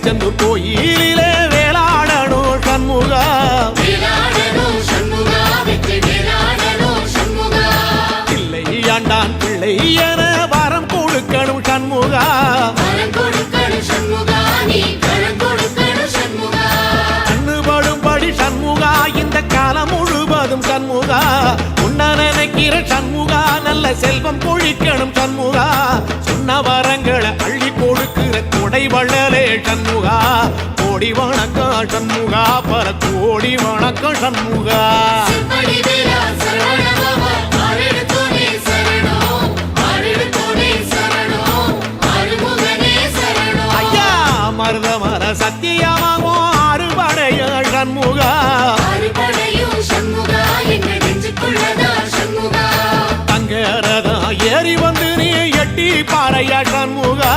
திருச்செந்தூர் கோயிலிலே வேளாடணும் சண்முகா பிள்ளை ஆண்டான் பிள்ளை என வரம் கொடுக்கணும் சண்முகா கண்ணுபடும்படி சண்முகா இந்த காலம் முழுவதும் சண்முகா உன்ன நினைக்கிற சண்முகா நல்ல செல்வம் பொழிக்கணும் சண்முகா சொன்ன வரங்களை அள்ளி கொடுக்கிற கொடை வள்ளலே சண்முகா கோடி வணக்கம் சண்முகா பல கோடி வணக்கம் சண்முகா ஐயா மருதமர சத்தியமாகோ அறுபடைய சண்முகா தங்கரதா ஏறி வந்து நீ எட்டி பாறையா சண்முகா